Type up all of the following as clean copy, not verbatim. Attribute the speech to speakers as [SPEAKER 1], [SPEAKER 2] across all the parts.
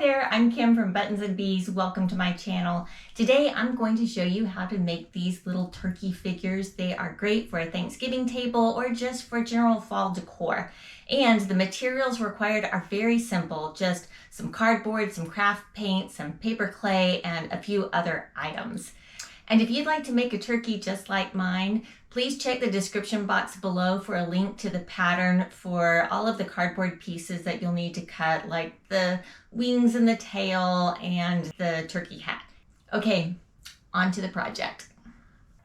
[SPEAKER 1] there, I'm Kim from Buttons and Bees. Welcome to my channel. Today I'm going to show you how to make these little turkey figures. They are great for a Thanksgiving table or just for general fall decor. And the materials required are very simple, just some cardboard, some craft paint, some paper clay, and a few other items. And if you'd like to make a turkey just like mine, please check the description box below for a link to the pattern for all of the cardboard pieces that you'll need to cut, like the wings and the tail and the turkey hat. Okay, on to the project.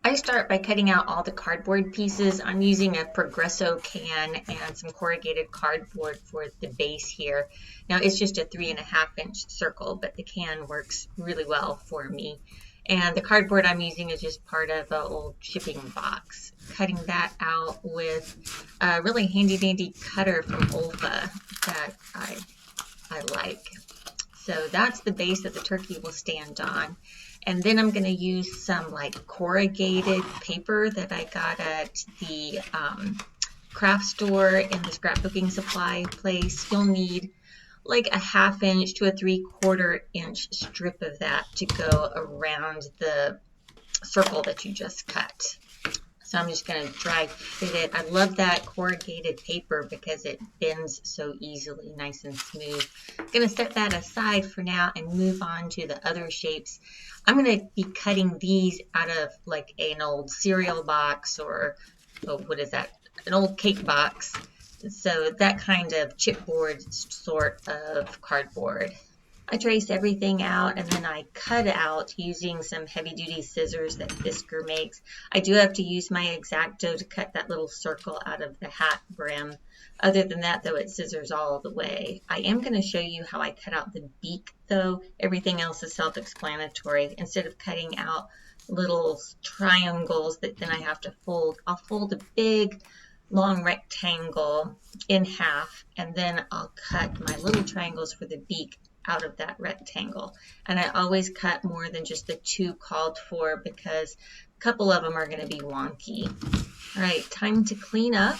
[SPEAKER 1] I start by cutting out all the cardboard pieces. I'm using a Progresso can and some corrugated cardboard for the base here. Now it's just a 3.5-inch circle, but the can works really well for me. And the cardboard I'm using is just part of an old shipping box. Cutting that out with a really handy dandy cutter from Olfa that I like. So that's the base that the turkey will stand on. And then I'm going to use some like corrugated paper that I got at the craft store in the scrapbooking supply place. You'll need like a 1/2 inch to a 3/4 inch strip of that to go around the circle that you just cut. So I'm just going to dry fit it. I love that corrugated paper because it bends so easily, nice and smooth. I'm going to set that aside for now and move on to the other shapes. I'm going to be cutting these out of like an old cereal box or, oh, what is that? An old cake box. So that kind of chipboard sort of cardboard. I trace everything out and then I cut out using some heavy-duty scissors that Fisker makes. I do have to use my X-Acto to cut that little circle out of the hat brim. Other than that, though, it scissors all the way. I am going to show you how I cut out the beak, though. Everything else is self-explanatory. Instead of cutting out little triangles that then I have to fold, I'll fold a big long rectangle in half, and then I'll cut my little triangles for the beak out of that rectangle. And I always cut more than just the 2 called for because a couple of them are going to be wonky. All right, time to clean up,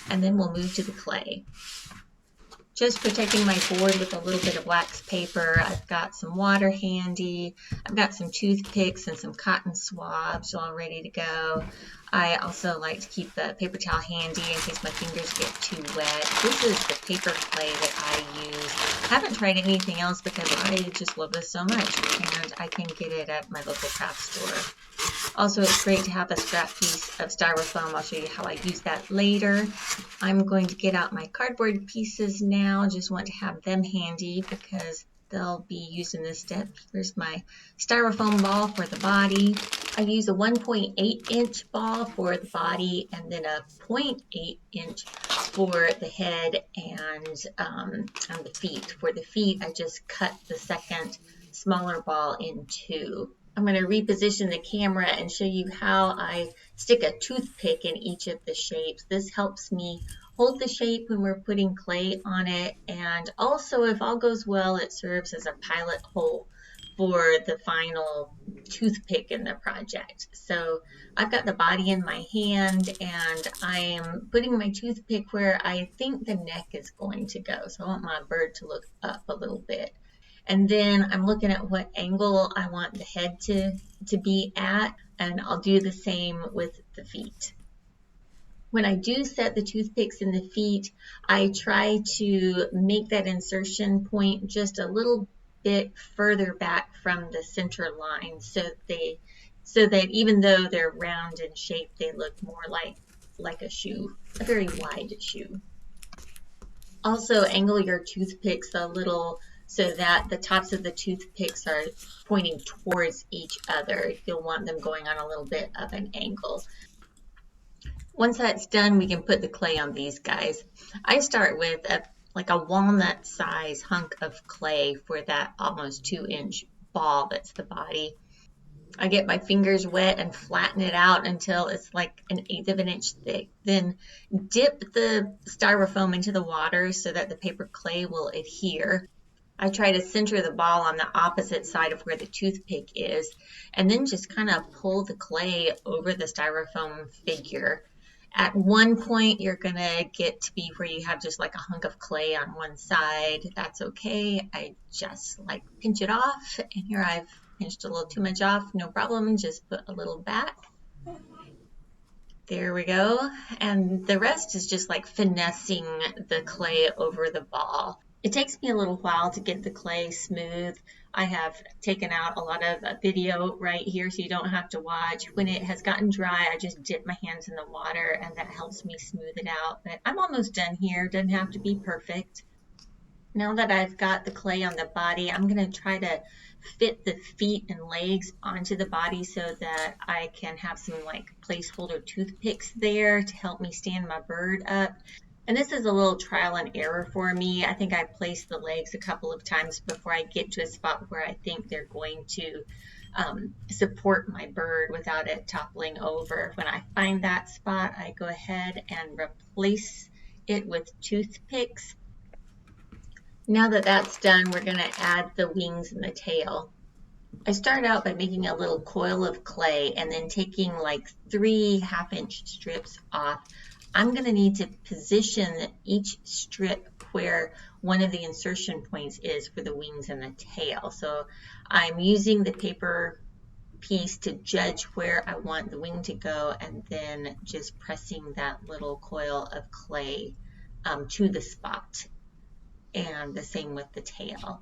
[SPEAKER 1] and then we'll move to the clay. Just protecting my board with a little bit of wax paper. I've got some water handy. I've got some toothpicks and some cotton swabs all ready to go. I also like to keep the paper towel handy in case my fingers get too wet. This is the paper clay that I use. I haven't tried anything else because I just love this so much, and I can get it at my local craft store. Also, it's great to have a scrap piece of styrofoam. I'll show you how I use that later. I'm going to get out my cardboard pieces now. Just want to have them handy because they'll be used in this step. Here's my styrofoam ball for the body. I use a 1.8-inch ball for the body and then a 0.8-inch for the head and the feet. For the feet, I just cut the second smaller ball in 2. I'm going to reposition the camera and show you how I stick a toothpick in each of the shapes. This helps me hold the shape when we're putting clay on it, and also if all goes well, it serves as a pilot hole for the final toothpick in the project. So I've got the body in my hand and I am putting my toothpick where I think the neck is going to go. So I want my bird to look up a little bit. And then I'm looking at what angle I want the head to be at, and I'll do the same with the feet. When I do set the toothpicks in the feet, I try to make that insertion point just a little bit further back from the center line so that even though they're round in shape, they look more like a shoe, a very wide shoe. Also, angle your toothpicks a little so that the tops of the toothpicks are pointing towards each other. You'll want them going on a little bit of an angle. Once that's done, we can put the clay on these guys. I start with like a walnut size hunk of clay for that almost 2-inch ball that's the body. I get my fingers wet and flatten it out until it's like 1/8 of an inch thick. Then dip the styrofoam into the water so that the paper clay will adhere. I try to center the ball on the opposite side of where the toothpick is, and then just kind of pull the clay over the styrofoam figure. At one point, you're gonna get to be where you have just like a hunk of clay on one side. That's okay. I just like pinch it off, and here I've pinched a little too much off. No problem, just put a little back. There we go. And the rest is just like finessing the clay over the ball. It takes me a little while to get the clay smooth. I have taken out a lot of video right here so you don't have to watch. When it has gotten dry, I just dip my hands in the water and that helps me smooth it out. But I'm almost done here. Doesn't have to be perfect. Now that I've got the clay on the body, I'm going to try to fit the feet and legs onto the body so that I can have some like placeholder toothpicks there to help me stand my bird up. And this is a little trial and error for me. I think I placed the legs a couple of times before I get to a spot where I think they're going to support my bird without it toppling over. When I find that spot, I go ahead and replace it with toothpicks. Now that that's done, we're going to add the wings and the tail. I start out by making a little coil of clay and then taking like 3 half-inch strips off. I'm going to need to position each strip where one of the insertion points is for the wings and the tail. So I'm using the paper piece to judge where I want the wing to go and then just pressing that little coil of clay to the spot. And the same with the tail.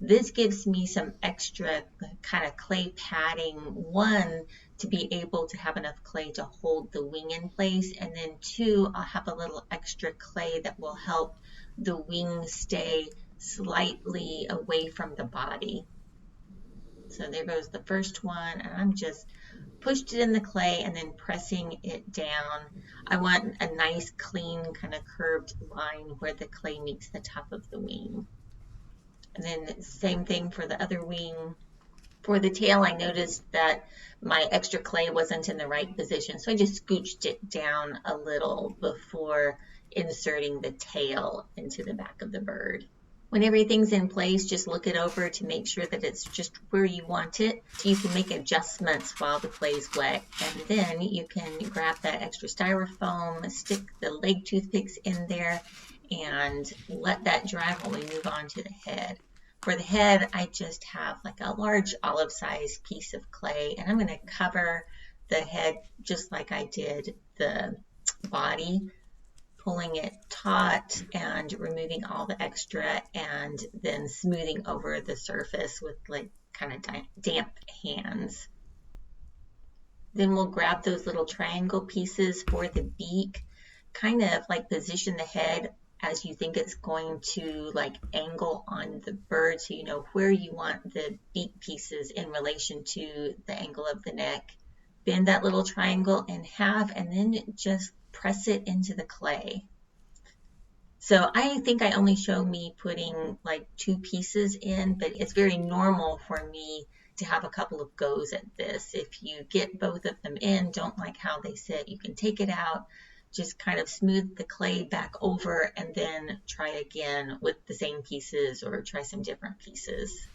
[SPEAKER 1] This gives me some extra kind of clay padding, one, to be able to have enough clay to hold the wing in place, and then 2, I'll have a little extra clay that will help the wing stay slightly away from the body. So there goes the first one, and I'm just pushed it in the clay and then pressing it down. I want a nice clean kind of curved line where the clay meets the top of the wing. And then same thing for the other wing. For the tail, I noticed that my extra clay wasn't in the right position, so I just scooched it down a little before inserting the tail into the back of the bird. When everything's in place, just look it over to make sure that it's just where you want it. You can make adjustments while the clay is wet, and then you can grab that extra styrofoam, stick the leg toothpicks in there, and let that dry while we move on to the head. For the head, I just have like a large olive-sized piece of clay, and I'm going to cover the head just like I did the body, pulling it taut and removing all the extra and then smoothing over the surface with like kind of damp hands. Then we'll grab those little triangle pieces for the beak, kind of like position the head as you think it's going to like angle on the bird so you know where you want the beak pieces in relation to the angle of the neck. Bend that little triangle in half and then just press it into the clay. So I think I only show me putting like 2 pieces in, but it's very normal for me to have a couple of goes at this. If you get both of them in, don't like how they sit, you can take it out, just kind of smooth the clay back over and then try again with the same pieces or try some different pieces.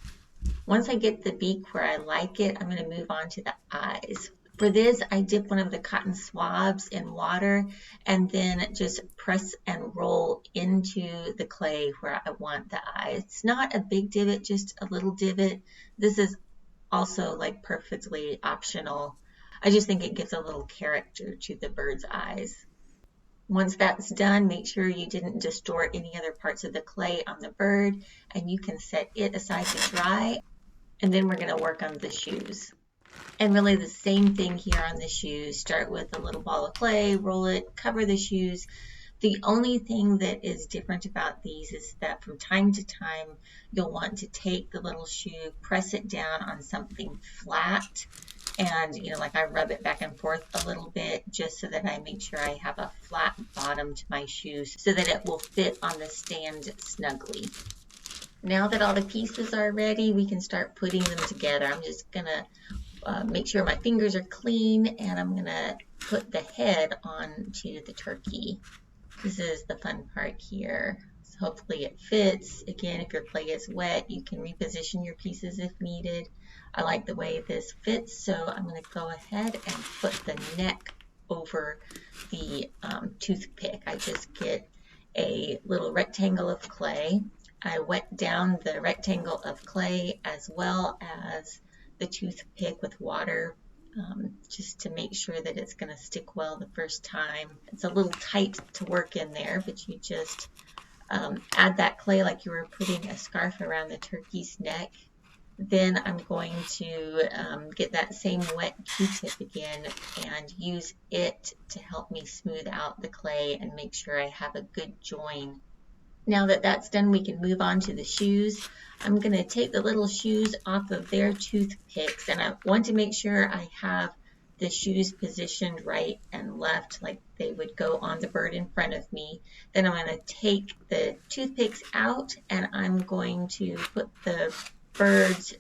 [SPEAKER 1] Once I get the beak where I like it, I'm going to move on to the eyes. For this, I dip one of the cotton swabs in water and then just press and roll into the clay where I want the eyes. It's not a big divot, just a little divot. This is also like perfectly optional. I just think it gives a little character to the bird's eyes. Once that's done, make sure you didn't distort any other parts of the clay on the bird, and you can set it aside to dry. And then we're going to work on the shoes. And really the same thing here on the shoes. Start with a little ball of clay, roll it, cover the shoes. The only thing that is different about these is that from time to time, you'll want to take the little shoe, press it down on something flat, and like I rub it back and forth a little bit just so that I make sure I have a flat bottom to my shoes so that it will fit on the stand snugly. Now that all the pieces are ready, we can start putting them together. I'm just gonna make sure my fingers are clean, and I'm gonna put the head onto the turkey. This is the fun part here. So hopefully it fits. Again, if your clay is wet, you can reposition your pieces if needed. I like the way this fits, so I'm going to go ahead and put the neck over the toothpick. I just get a little rectangle of clay. I wet down the rectangle of clay as well as the toothpick with water, just to make sure that it's going to stick well the first time. It's a little tight to work in there, but you just add that clay like you were putting a scarf around the turkey's neck. Then I'm going to get that same wet Q-tip again and use it to help me smooth out the clay and make sure I have a good join. Now that that's done, we can move on to the shoes. I'm going to take the little shoes off of their toothpicks, and I want to make sure I have the shoes positioned right and left like they would go on the bird in front of me. Then I'm going to take the toothpicks out and I'm going to put the bird's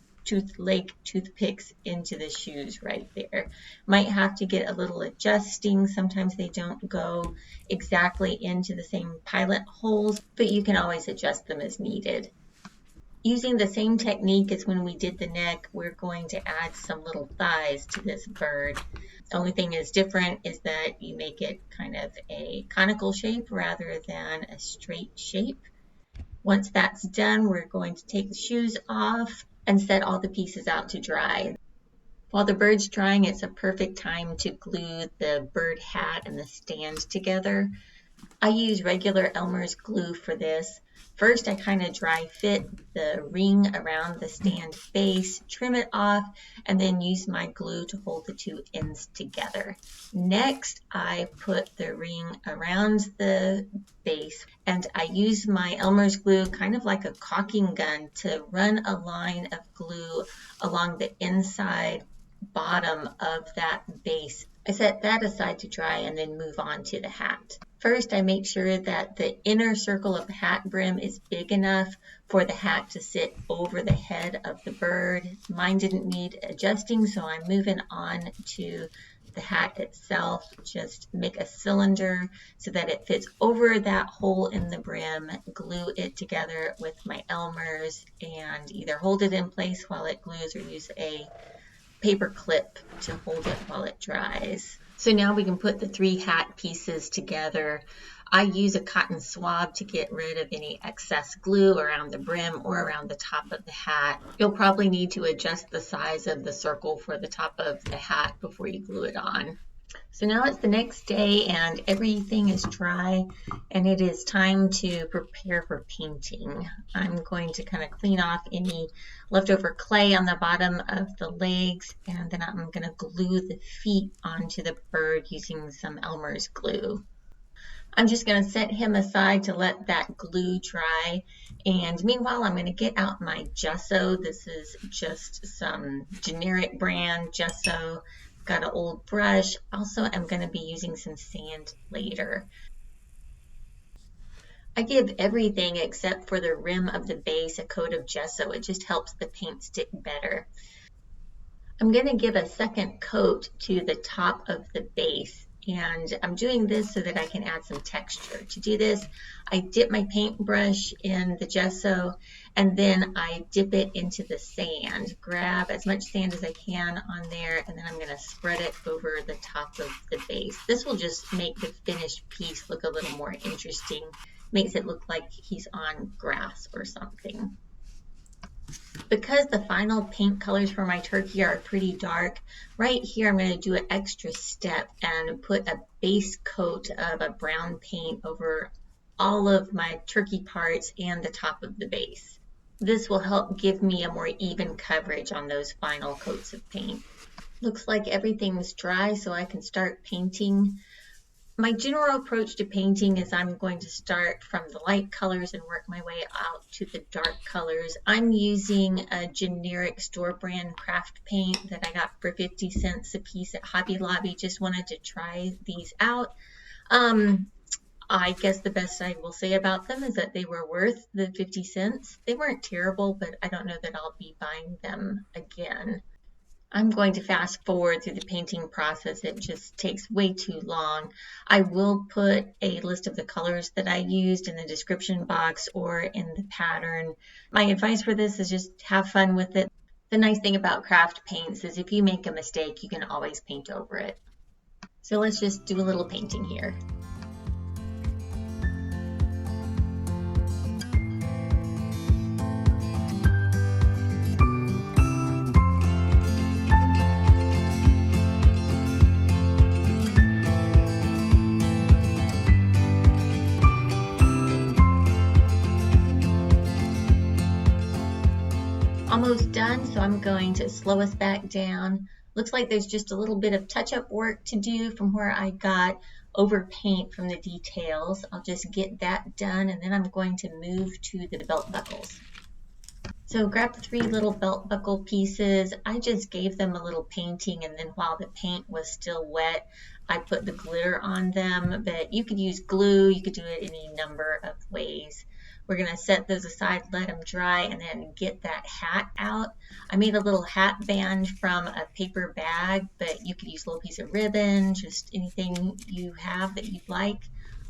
[SPEAKER 1] leg toothpicks into the shoes right there. Might have to get a little adjusting. Sometimes they don't go exactly into the same pilot holes, but you can always adjust them as needed. Using the same technique as when we did the neck, we're going to add some little thighs to this bird. The only thing is different is that you make it kind of a conical shape rather than a straight shape. Once that's done, we're going to take the shoes off and set all the pieces out to dry. While the bird's drying, it's a perfect time to glue the bird hat and the stand together. I use regular Elmer's glue for this. First, I kind of dry fit the ring around the stand base, trim it off, and then use my glue to hold the two ends together. Next, I put the ring around the base, and I use my Elmer's glue kind of like a caulking gun to run a line of glue along the inside bottom of that base. I set that aside to dry and then move on to the hat. First, I make sure that the inner circle of the hat brim is big enough for the hat to sit over the head of the bird. Mine didn't need adjusting, so I'm moving on to the hat itself. Just make a cylinder so that it fits over that hole in the brim, glue it together with my Elmer's, and either hold it in place while it glues or use a paper clip to hold it while it dries. So now we can put the three hat pieces together. I use a cotton swab to get rid of any excess glue around the brim or around the top of the hat. You'll probably need to adjust the size of the circle for the top of the hat before you glue it on. So now it's the next day and everything is dry and it is time to prepare for painting. I'm going to kind of clean off any leftover clay on the bottom of the legs, and then I'm going to glue the feet onto the bird using some Elmer's glue. I'm just going to set him aside to let that glue dry, and meanwhile I'm going to get out my gesso. This is just some generic brand gesso. Got an old brush. Also, I'm going to be using some sand later. I give everything except for the rim of the base a coat of gesso. It just helps the paint stick better. I'm going to give a second coat to the top of the base, and I'm doing this so that I can add some texture. To do this, I dip my paintbrush in the gesso and then I dip it into the sand. Grab as much sand as I can on there, and then I'm going to spread it over the top of the base. This will just make the finished piece look a little more interesting. Makes it look like he's on grass or something. Because the final paint colors for my turkey are pretty dark, right here I'm going to do an extra step and put a base coat of a brown paint over all of my turkey parts and the top of the base. This will help give me a more even coverage on those final coats of paint. Looks like everything's dry, so I can start painting. My general approach to painting is I'm going to start from the light colors and work my way out to the dark colors. I'm using a generic store brand craft paint that I got for 50 cents a piece at Hobby Lobby. Just wanted to try these out. I guess the best I will say about them is that they were worth the 50 cents. They weren't terrible, but I don't know that I'll be buying them again. I'm going to fast forward through the painting process. It just takes way too long. I will put a list of the colors that I used in the description box or in the pattern. My advice for this is just have fun with it. The nice thing about craft paints is if you make a mistake, you can always paint over it. So let's just do a little painting here. Almost done, so I'm going to slow us back down. Looks like there's just a little bit of touch-up work to do from where I got over paint from the details. I'll just get that done, and then I'm going to move to the belt buckles. So grab the 3 little belt buckle pieces. I just gave them a little painting, and then while the paint was still wet, I put the glitter on them, but you could use glue, you could do it any number of ways. We're going to set those aside, let them dry, and then get that hat out. I made a little hat band from a paper bag, but you could use a little piece of ribbon, just anything you have that you'd like.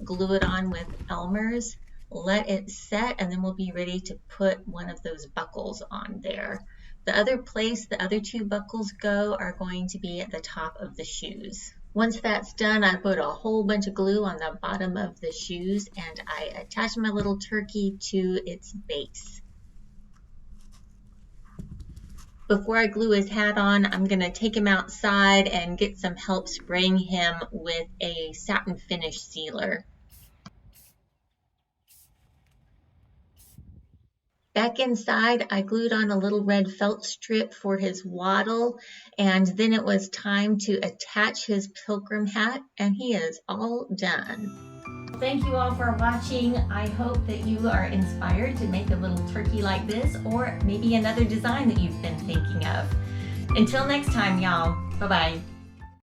[SPEAKER 1] Glue it on with Elmer's. Let it set, and then we'll be ready to put one of those buckles on there. The other place the other 2 buckles go are going to be at the top of the shoes. Once that's done, I put a whole bunch of glue on the bottom of the shoes, and I attach my little turkey to its base. Before I glue his hat on, I'm going to take him outside and get some help spraying him with a satin finish sealer. Back inside, I glued on a little red felt strip for his waddle, and then it was time to attach his pilgrim hat, and he is all done. Thank you all for watching. I hope that you are inspired to make a little turkey like this, or maybe another design that you've been thinking of. Until next time, y'all. Bye-bye.